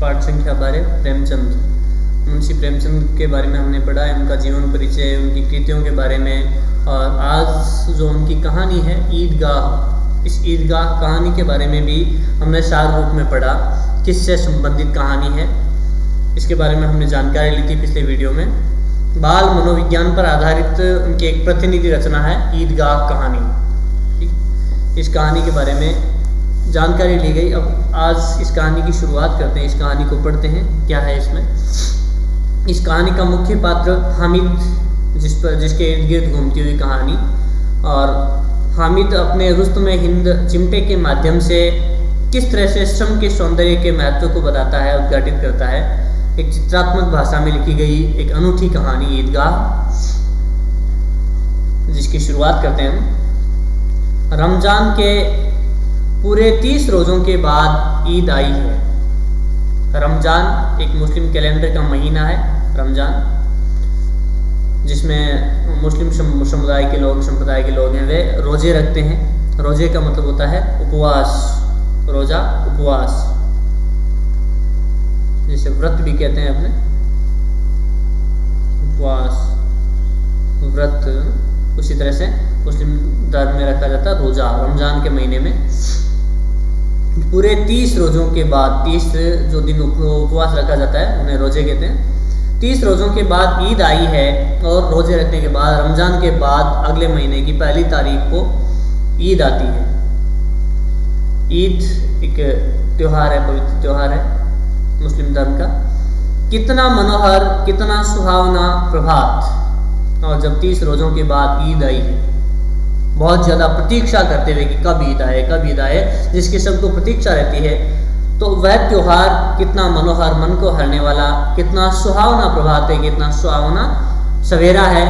पाठ संख्या 12 प्रेमचंद। मुंशी प्रेमचंद के बारे में हमने पढ़ा है, उनका जीवन परिचय, उनकी कृतियों के बारे में। और आज जो उनकी कहानी है ईदगाह, इस ईदगाह कहानी के बारे में भी हमने सार रूप में पढ़ा, किससे संबंधित कहानी है इसके बारे में हमने जानकारी ली थी पिछले वीडियो में। बाल मनोविज्ञान पर आधारित उनकी एक प्रतिनिधि रचना है ईदगाह कहानी। ठीक, इस कहानी के बारे में जानकारी ली गई। अब आज इस कहानी की शुरुआत करते हैं, इस कहानी को पढ़ते हैं क्या है इसमें। इस कहानी का मुख्य पात्र हामिद, जिसके इर्द गिर्द घूमती हुई कहानी। और हामिद अपने रुस्तमे हिंद चिमटे के माध्यम से किस तरह से श्रम के सौंदर्य के महत्व को बताता है, उद्घाटित करता है। एक चित्रात्मक भाषा में लिखी गई एक अनूठी कहानी ईदगाह, जिसकी शुरुआत करते हैं हम। रमजान के पूरे 30 रोज़ों के बाद ईद आई है। रमजान एक मुस्लिम कैलेंडर का महीना है रमजान, जिसमें मुस्लिम संप्रदाय के लोग हैं, वे रोज़े रखते हैं। रोज़े का मतलब होता है उपवास, रोज़ा उपवास, जिसे व्रत भी कहते हैं अपने, उपवास व्रत। उसी तरह से मुस्लिम धर्म में रखा जाता है रोज़ा रमजान के महीने में। पूरे 30 रोज़ों के बाद, 30 जो दिन उपवास रखा जाता है उन्हें रोज़े कहते हैं। 30 रोज़ों के बाद ईद आई है और रोज़े रखने के बाद रमज़ान के बाद अगले महीने की 1 तारीख को ईद आती है। ईद एक त्यौहार है, पवित्र त्यौहार है मुस्लिम धर्म का। कितना मनोहर, कितना सुहावना प्रभात। और जब 30 रोज़ों के बाद ईद आई है, बहुत ज़्यादा प्रतीक्षा करते हुए कि कब ईद आए, कब ईद आए, जिसकी सबको प्रतीक्षा रहती है, तो वह त्यौहार कितना मनोहर, मन को हरने वाला, कितना सुहावना प्रभात है, कितना सुहावना सवेरा है।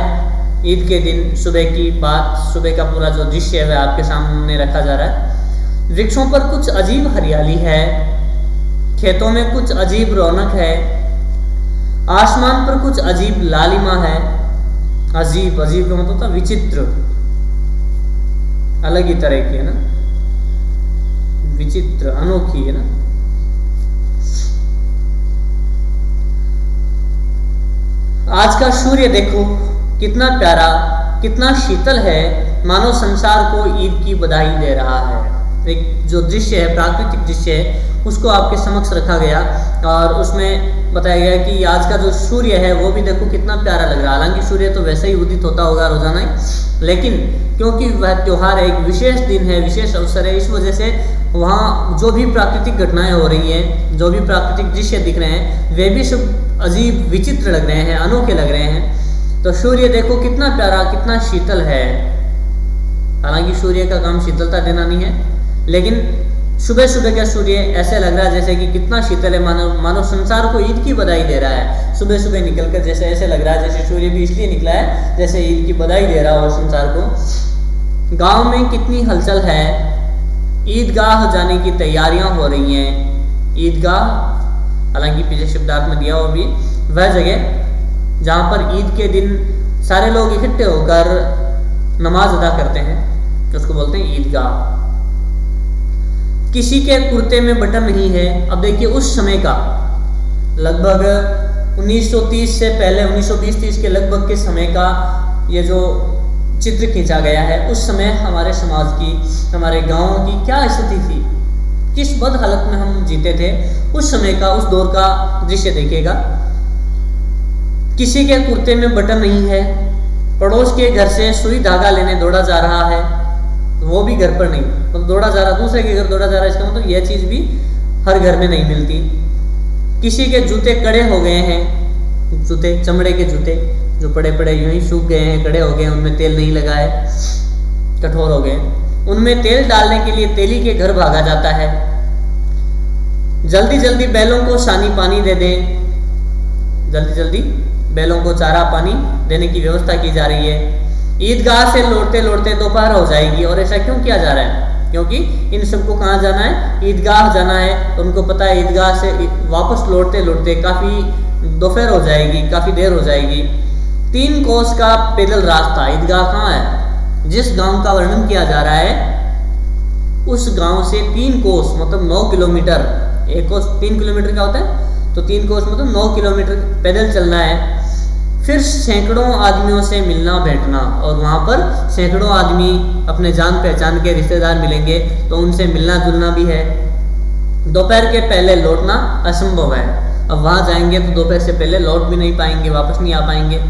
ईद के दिन सुबह की बात, सुबह का पूरा जो दृश्य है वह आपके सामने रखा जा रहा है। वृक्षों पर कुछ अजीब हरियाली है, खेतों में कुछ अजीब रौनक है, आसमान पर कुछ अजीब लालिमा है। अजीब का मतलब होता विचित्र, अलग ही तरह की है ना, विचित्र, अनोखी है ना। आज का सूर्य देखो कितना प्यारा, कितना शीतल है, मानो संसार को ईद की बधाई दे रहा है। एक जो दृश्य है, प्राकृतिक दृश्य है, उसको आपके समक्ष रखा गया और उसमें बताया गया कि आज का जो सूर्य है वो भी देखो कितना प्यारा लग रहा है। हालांकि सूर्य तो वैसे ही उदित होता होगा रोजाना ही, लेकिन क्योंकि वह त्यौहार है, एक विशेष दिन है, विशेष अवसर है, इस वजह से वहाँ जो भी प्राकृतिक घटनाएं हो रही हैं, जो भी प्राकृतिक दृश्य दिख रहे हैं, वे भी सब अजीब विचित्र लग रहे हैं, अनोखे लग रहे हैं। तो सूर्य देखो कितना प्यारा, कितना शीतल है। हालांकि सूर्य का काम शीतलता देना नहीं है, लेकिन सुबह सुबह का सूर्य ऐसे लग रहा है जैसे कि कितना शीतल है, मानो संसार को ईद की बधाई दे रहा है। सुबह सुबह निकलकर जैसे ऐसे लग रहा है जैसे सूर्य भी इसलिए निकला है जैसे ईद की बधाई दे रहा हो संसार को। गांव में कितनी हलचल है, ईदगाह जाने की तैयारियां हो रही हैं। ईदगाह, हालांकि पीछे शब्दार्थ में दिया हो भी, वह जगह जहाँ पर ईद के दिन सारे लोग इकट्ठे होकर नमाज अदा करते हैं, उसको बोलते हैं ईदगाह। किसी के कुर्ते में बटन नहीं है। अब देखिए उस समय का, लगभग 1930 से पहले, 1920-30 के लगभग के समय का ये जो चित्र खींचा गया है, उस समय हमारे समाज की, हमारे गाँव की क्या स्थिति थी, किस बद हालत में हम जीते थे, उस समय का, उस दौर का दृश्य देखिएगा। किसी के कुर्ते में बटन नहीं है, पड़ोस के घर से सुई धागा लेने दौड़ा जा रहा है, वो भी घर पर नहीं, मतलब दौड़ा जा रहा, दूसरे के घर दौड़ा जा रहा है, इसका मतलब यह चीज़ भी हर घर में नहीं मिलती। किसी के जूते कड़े हो गए हैं, जूते चमड़े के जूते जो पड़े पड़े यूं ही सूख गए हैं, कड़े हो गए, उनमें तेल नहीं लगा है, कठोर हो गए, उनमें तेल डालने के लिए तेली के घर भागा जाता है। जल्दी जल्दी बैलों को सानी पानी दे दें, जल्दी जल्दी बैलों को चारा पानी देने की व्यवस्था की जा रही है। ईदगाह से लौटते लौटते दोपहर हो जाएगी। और ऐसा क्यों किया जा रहा है? क्योंकि इन सबको कहाँ जाना है? ईदगाह जाना है। तो उनको पता है ईदगाह से वापस लौटते लौटते काफ़ी दोपहर हो जाएगी, काफ़ी देर हो जाएगी। 3 कोस का पैदल रास्ता, ईदगाह कहाँ है? जिस गांव का वर्णन किया जा रहा है उस गांव से 3 कोस मतलब 9 किलोमीटर एक कोस 3 किलोमीटर का होता है, तो 3 कोस मतलब 9 किलोमीटर पैदल चलना है। फिर सैकड़ों आदमियों से मिलना बैठना, और वहाँ पर सैकड़ों आदमी अपने जान पहचान के रिश्तेदार मिलेंगे, तो उनसे मिलना जुलना भी है। दोपहर के पहले लौटना असंभव है। अब वहाँ जाएंगे तो दोपहर से पहले लौट भी नहीं पाएंगे, वापस नहीं आ पाएंगे।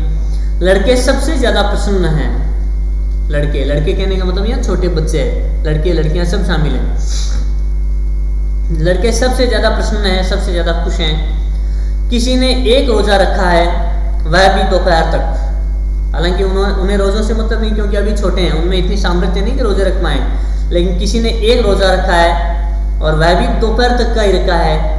लड़के सबसे ज़्यादा प्रसन्न हैं। लड़के कहने का मतलब यहाँ छोटे बच्चे हैं, लड़के लड़कियाँ सब शामिल हैं। लड़के सबसे ज़्यादा प्रसन्न हैं, सबसे ज़्यादा खुश हैं। किसी ने एक रोज़ा रखा है, वह भी दोपहर तक। हालांकि उन्हें रोज़ों से मतलब नहीं, क्योंकि अभी छोटे हैं, उनमें इतनी सामर्थ्य नहीं कि रोज़े रख पाएँ। लेकिन किसी ने एक रोज़ा रखा है और वह भी दोपहर तक का ही रखा है।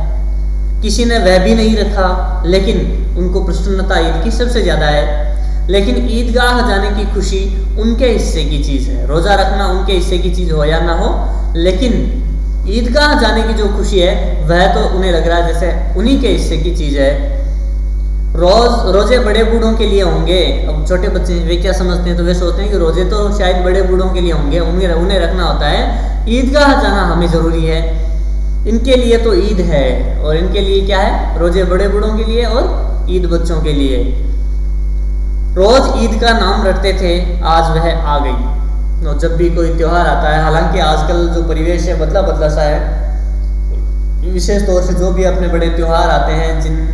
किसी ने वह भी नहीं रखा, लेकिन उनको प्रसन्नता ईद की सबसे ज़्यादा है। लेकिन ईदगाह जाने की खुशी उनके हिस्से की चीज़ है। रोज़ा रखना उनके हिस्से की चीज़ हो या ना हो, लेकिन ईदगाह जाने की जो खुशी है वह तो उन्हें लग रहा है जैसे उन्हीं के हिस्से की चीज़ है। रोज़े बड़े बूढ़ों के लिए होंगे। अब छोटे बच्चे वे क्या समझते हैं, तो वे सोचते हैं कि रोज़े तो शायद बड़े बूढ़ों के लिए होंगे, उन्हें रखना होता है। ईदगाह जाना हमें ज़रूरी है। इनके लिए तो ईद है, और इनके लिए क्या है, रोज़े बड़े बूढ़ों के लिए और ईद बच्चों के लिए। रोज़ ईद का नाम रखते थे, आज वह आ गई। और जब भी कोई त्यौहार आता है, हालांकि आजकल जो परिवेश है बदला सा है, विशेष तौर से जो भी अपने बड़े त्यौहार आते हैं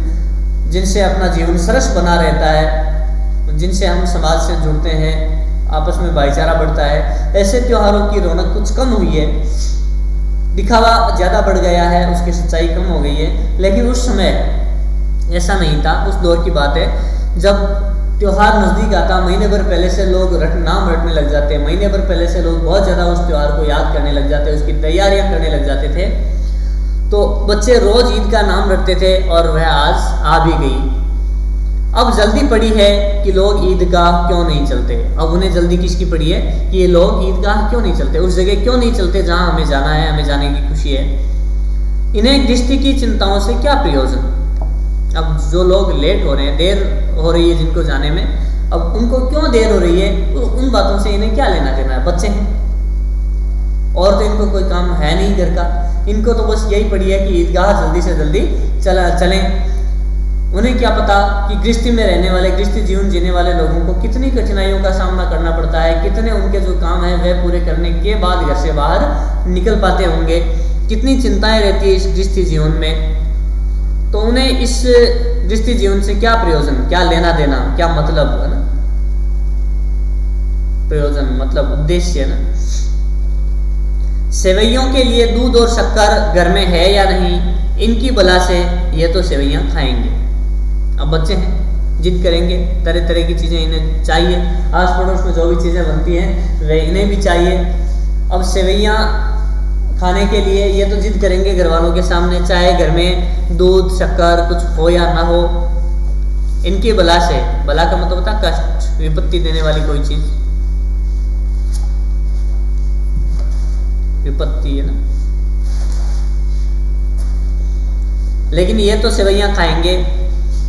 जिनसे अपना जीवन सरस बना रहता है, जिनसे हम समाज से जुड़ते हैं, आपस में भाईचारा बढ़ता है, ऐसे त्योहारों की रौनक कुछ कम हुई है। दिखावा ज़्यादा बढ़ गया है, उसकी सच्चाई कम हो गई है। लेकिन उस समय ऐसा नहीं था। उस दौर की बात है जब त्यौहार नज़दीक आता, महीने भर पहले से लोग नाम रटने लग जाते, महीने भर पहले से लोग बहुत ज़्यादा उस त्यौहार को याद करने लग जाते, उसकी तैयारियां करने लग जाते थे। तो बच्चे रोज़ ईद का नाम रखते थे, और वह आज आ भी गई। अब जल्दी पड़ी है कि लोग ईदगाह क्यों नहीं चलते। अब उन्हें जल्दी किसकी पड़ी है कि ये लोग ईदगाह क्यों नहीं चलते, उस जगह क्यों नहीं चलते जहाँ हमें जाना है, हमें जाने की खुशी है। इन्हें गृहस्थी की चिंताओं से क्या प्रयोजन। अब जो लोग लेट हो रहे हैं, देर हो रही है जिनको जाने में, अब उनको क्यों देर हो रही है, उन बातों से इन्हें क्या लेना देना है। बच्चे हैं और तो इनको कोई काम है नहीं घर का, इनको तो बस यही पड़ी है कि ईदगाह जल्दी से जल्दी चलें। उन्हें क्या पता कि गृहस्थी में रहने वाले, गृहस्थी जीवन जीने वाले लोगों को कितनी कठिनाइयों का सामना करना पड़ता है, कितने उनके जो काम है वह पूरे करने के बाद घर से बाहर निकल पाते होंगे, कितनी चिंताएं रहती है इस गृहस्थी जीवन में। तो उन्हें इस गृहस्थी जीवन से क्या प्रयोजन, क्या लेना देना, क्या मतलब है ना, प्रयोजन मतलब उद्देश्य है ना। सेवैयों के लिए दूध और शक्कर घर में है या नहीं, इनकी बला से ये तो सेवैयाँ खाएंगे। अब बच्चे हैं, जिद करेंगे, तरह तरह की चीज़ें इन्हें चाहिए, आस पड़ोस में जो भी चीज़ें बनती हैं वे इन्हें भी चाहिए। अब सेवैयाँ खाने के लिए ये तो जिद करेंगे घर वालों के सामने, चाहे घर में दूध शक्कर कुछ हो या ना हो। इनकी बला से, बला का मतलब होता है कष्ट, विपत्ति देने वाली कोई चीज़, विपत्ति है ना। लेकिन ये तो सेवैयाँ खाएंगे,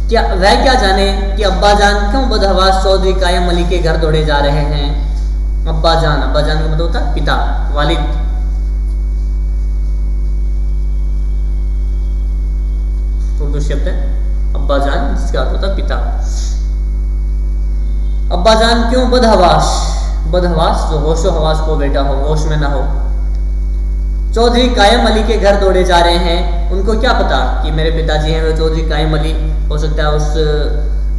क्या वह क्या जाने कि अब्बा जान क्यों बदहवास चौधरी कायम अली के घर दौड़े जा रहे हैं। अब्बा जान का मतलब होता है पिता, वालिद। उर्दू शब्द है अब्बा जान, जिसका अर्थ होता है पिता। अब्बा जान क्यों बदहवास, बदहवास जो होशो हवास को बेटा हो, होश में ना हो। चौधरी कायम अली के घर दौड़े जा रहे हैं, उनको क्या पता कि मेरे पिताजी हैं वो चौधरी कायम अली, हो सकता है उस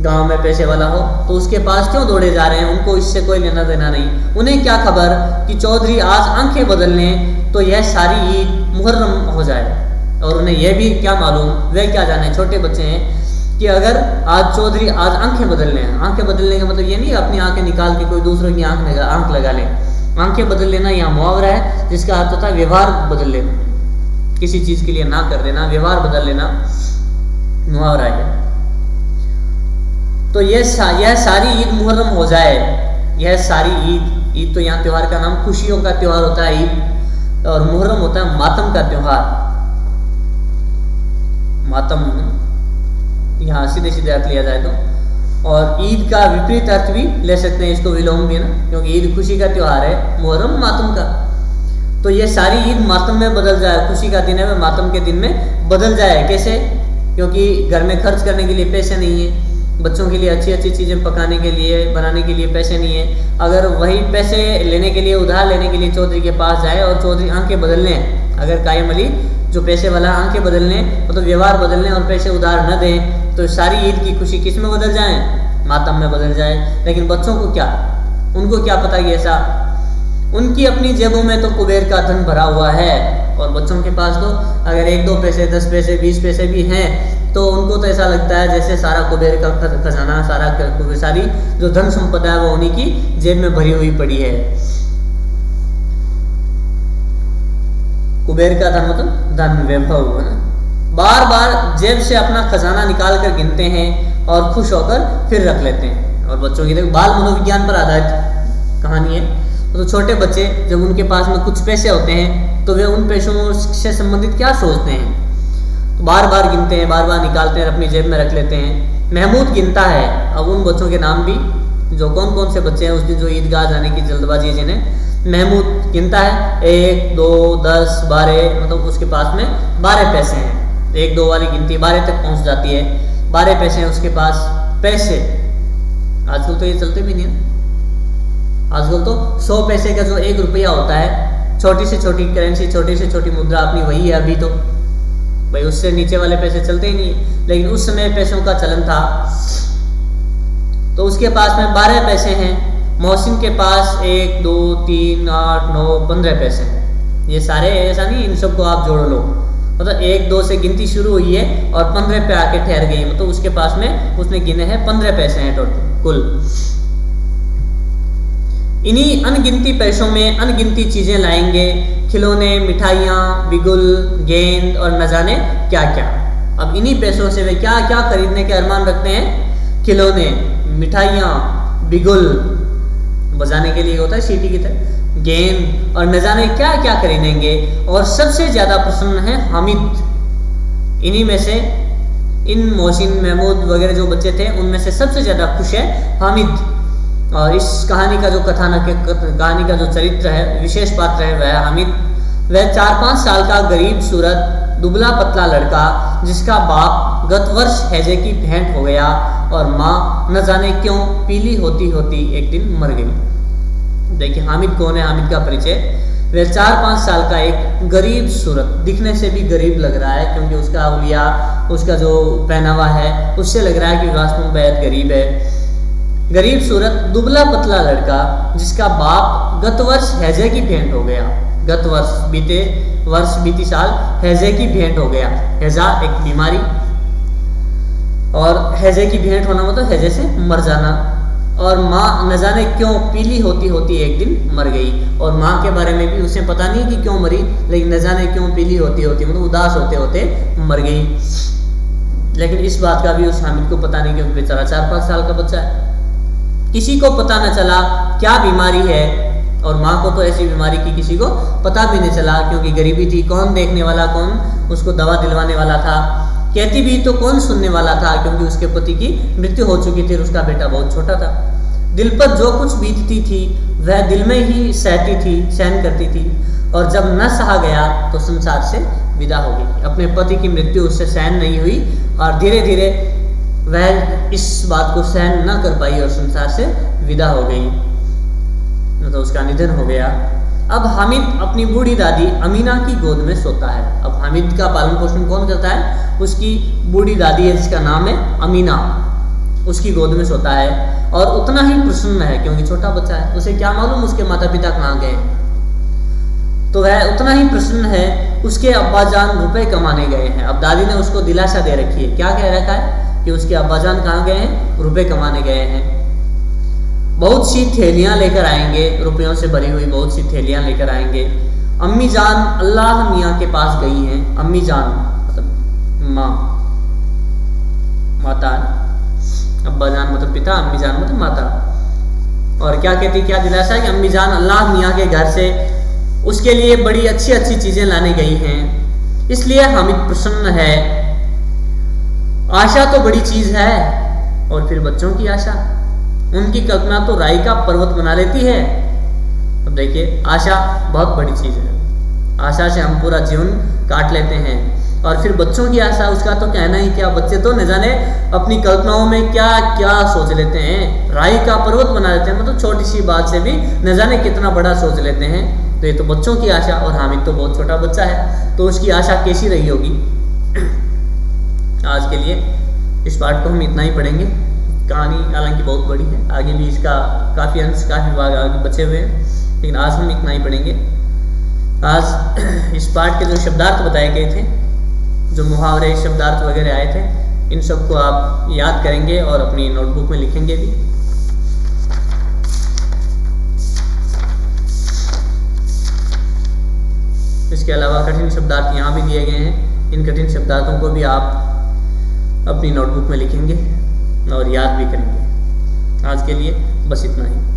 गांव में पैसे वाला हो, तो उसके पास क्यों दौड़े जा रहे हैं, उनको इससे कोई लेना देना नहीं। उन्हें क्या खबर कि चौधरी आज आंखें बदल लें तो यह सारी ईद मुहर्रम हो जाए। और उन्हें यह भी क्या मालूम, वे क्या जाने, छोटे बच्चे हैं, कि अगर आज चौधरी आज आंखें बदल लें, आंखें बदलने का मतलब ये नहीं अपनी आंखें निकाल के कोई दूसरों की आंख लगा लें। आंखें बदल लेना यहाँ मुहावरा है, जिसका अर्थ होता है व्यवहार बदल लेना, किसी चीज़ के लिए ना कर देना, व्यवहार बदल लेना मुहावरा है। तो यह सारी ईद मुहर्रम हो जाए, यह सारी ईद तो यहाँ त्यौहार का नाम खुशियों का त्यौहार होता है ईद, और मुहर्रम होता है मातम का त्यौहार। मातम यहाँ सीधे सीधे अर्थ लिया जाए तो, और ईद का विपरीत अर्थ भी ले सकते हैं इसको, विलोम भी ना, क्योंकि ईद खुशी का त्यौहार है, मुहर्रम मातम का। तो ये सारी ईद मातम में बदल जाए, खुशी का दिन है वह मातम के दिन में बदल जाए। कैसे? क्योंकि घर में खर्च करने के लिए पैसे नहीं है, बच्चों के लिए अच्छी अच्छी चीज़ें पकाने के लिए, बनाने के लिए पैसे नहीं है। अगर वही पैसे लेने के लिए, उधार लेने के लिए चौधरी के पास जाए और चौधरी आंखें बदलने, अगर कायम अली जो पैसे वाला आंखें बदलने मतलब व्यवहार बदलने और पैसे उधार न दें, तो सारी ईद की खुशी किस में बदल जाए? मातम में बदल जाए। लेकिन बच्चों को क्या, उनको क्या पता कि ऐसा, उनकी अपनी जेबों में तो कुबेर का धन भरा हुआ है, और बच्चों के पास तो अगर 1-2 पैसे, 10 पैसे, 20 पैसे भी हैं तो उनको तो ऐसा लगता है जैसे सारा कुबेर का खजाना, सारी जो धन संपदा है वो उन्हीं की जेब में भरी हुई पड़ी है। कुबेर का धन मतलब धन, वैभव है ना। बार बार जेब से अपना खजाना निकाल कर गिनते हैं और खुश होकर फिर रख लेते हैं। और बच्चों की देखो, बाल मनोविज्ञान पर आधारित कहानी है। तो छोटे बच्चे जब उनके पास में कुछ पैसे होते हैं तो वे उन पैसों से संबंधित क्या सोचते हैं, तो बार बार गिनते हैं, बार बार निकालते हैं, अपनी जेब में रख लेते हैं। महमूद गिनता है। अब उन बच्चों के नाम भी, जो कौन कौन से बच्चे हैं उस दिन जो ईदगाह जाने की जल्दबाजी है जिन्हें, महमूद गिनता है 1, 2, 10, 12, मतलब उसके पास में 12 पैसे हैं। 1-2 वाली गिनती 12 तक पहुंच जाती है। 12 पैसे हैं उसके पास। पैसे आजकल तो ये चलते भी नहीं है। आजकल तो 100 पैसे का जो 1 रुपया होता है, छोटी से छोटी करेंसी, छोटी से छोटी मुद्रा अपनी वही है अभी तो भाई, उससे नीचे वाले पैसे चलते ही नहीं है। लेकिन उस समय पैसों का चलन था। तो उसके पास में 12 पैसे हैं। मोहसिन के पास 1, 2, 3, 8, 9, 15 पैसे हैं। ये सारे ऐसा नहीं इन सबको आप जोड़ लो, मतलब 1, 2 से गिनती शुरू हुई है और 15 पे आके ठहर गई, मतलब उसके पास में उसने गिने हैं 15 पैसे हैं टोटल कुल। इन्हीं अनगिनती पैसों में अनगिनती चीजें लाएंगे, खिलौने, मिठाइयाँ, बिगुल, गेंद और न जाने क्या क्या। अब इन्हीं पैसों से वे क्या क्या खरीदने के अरमान रखते हैं? खिलौने, मिठाइयाँ, बिगुल बजाने के लिए होता है सीटी की तरह, गेंद और न जाने क्या क्या खरीदेंगे। और सबसे ज्यादा प्रसन्न है हामिद। इन्हीं में से, इन मोहसिन, महमूद वगैरह जो बच्चे थे उनमें से सबसे ज्यादा खुश है हामिद। और इस कहानी का जो कथानक है, कहानी का जो चरित्र है, विशेष पात्र है वह हामिद। वह 4-5 साल का गरीब सूरत दुबला पतला लड़का, जिसका बाप गत वर्ष हैजे की भेंट हो गया और माँ न जाने क्यों पीली होती होती एक दिन मर गई। देखिए हामिद कौन है, हामिद का परिचय। वह 4-5 साल का एक गरीब सूरत, दिखने से भी गरीब लग रहा है क्योंकि उसका अवलिया, उसका जो पहनावा है उससे लग रहा है कि वास्तव में बेहद गरीब है। गरीब सूरत दुबला पतला लड़का, जिसका बाप गत वर्ष हैजे की भेंट हो गया। गत वर्ष, बीती साल हैजे की भेंट हो गया। हैजा एक बीमारी, और हैजे की भेंट होना मतलब हैजे से मर जाना। और माँ न जाने क्यों पीली होती होती एक दिन मर गई। और माँ के बारे में भी उसे पता नहीं कि क्यों मरी, लेकिन न जाने क्यों पीली होती होती मतलब उदास होते होते मर गई। लेकिन इस बात का भी उस हामिद को पता नहीं, क्योंकि बेचारा 4-5 साल का बच्चा है। किसी को पता न चला क्या बीमारी है, और माँ को तो ऐसी बीमारी की किसी को पता भी नहीं चला, क्योंकि गरीबी थी। कौन देखने वाला, कौन उसको दवा दिलवाने वाला था? कहती भी तो कौन सुनने वाला था, क्योंकि उसके पति की मृत्यु हो चुकी थी और उसका बेटा बहुत छोटा था। दिल पर जो कुछ बीतती थी वह दिल में ही सहती थी, सहन करती थी, और जब न सहा गया तो संसार से विदा हो गई। अपने पति की मृत्यु उससे सहन नहीं हुई और धीरे धीरे वह इस बात को सहन न कर पाई और संसार से विदा हो गई, तो उसका निधन हो गया। अब हामिद अपनी बूढ़ी दादी अमीना की गोद में सोता है। अब हामिद का पालन पोषण कौन करता है? उसकी बूढ़ी दादी है जिसका नाम है अमीना, उसकी गोद में सोता है। और उतना ही प्रसन्न है क्योंकि छोटा बच्चा है, उसे क्या मालूम उसके माता पिता कहाँ गए, तो वह उतना ही प्रसन्न है। उसके अब्बाजान रुपए कमाने गए हैं। अब दादी ने उसको दिलासा दे रखी है, क्या कह रखा है कि उसके अब्बाजान कहाँ गए हैं? रुपए कमाने गए हैं। बहुत सी थैलियां लेकर आएंगे, रुपयों से भरी हुई बहुत सी थैलियां लेकर आएंगे। अम्मी जान अल्लाह मियाँ के पास गई हैं। अम्मी जान मतलब माँ, माता, अब्बा जान मतलब पिता, अम्मी जान मतलब माता। और क्या कहती, क्या दिलासा है कि अम्मी जान अल्लाह मियाँ के घर से उसके लिए बड़ी अच्छी अच्छी चीजें लाने गई हैं, इसलिए हामिद प्रसन्न है। आशा तो बड़ी चीज है, और फिर बच्चों की आशा, उनकी कल्पना तो राई का पर्वत बना लेती है। अब देखिए आशा बहुत बड़ी चीज है। आशा से हम पूरा जीवन काट लेते हैं। और फिर बच्चों की आशा, उसका तो कहना ही क्या, बच्चे तो न जाने अपनी कल्पनाओं में क्या क्या सोच लेते हैं, राई का पर्वत बना लेते हैं, मतलब छोटी सी बात से भी न जाने कितना बड़ा सोच लेते हैं। तो ये तो बच्चों की आशा, और हामिद तो बहुत छोटा बच्चा है, तो उसकी आशा कैसी रही होगी। आज के लिए इस पार्ट को हम इतना ही पढ़ेंगे। कहानी हालांकि बहुत बड़ी है, आगे भी इसका काफ़ी अंश, काफ़ी भाग आगे बचे हुए हैं, लेकिन आज हम इतना ही पढ़ेंगे। आज इस पार्ट के जो शब्दार्थ बताए गए थे, जो मुहावरे शब्दार्थ वगैरह आए थे, इन सबको आप याद करेंगे और अपनी नोटबुक में लिखेंगे भी। इसके अलावा कठिन शब्दार्थ यहाँ भी दिए गए हैं, इन कठिन शब्दार्थों को भी आप अपनी नोटबुक में लिखेंगे और याद भी करेंगे। आज के लिए बस इतना ही।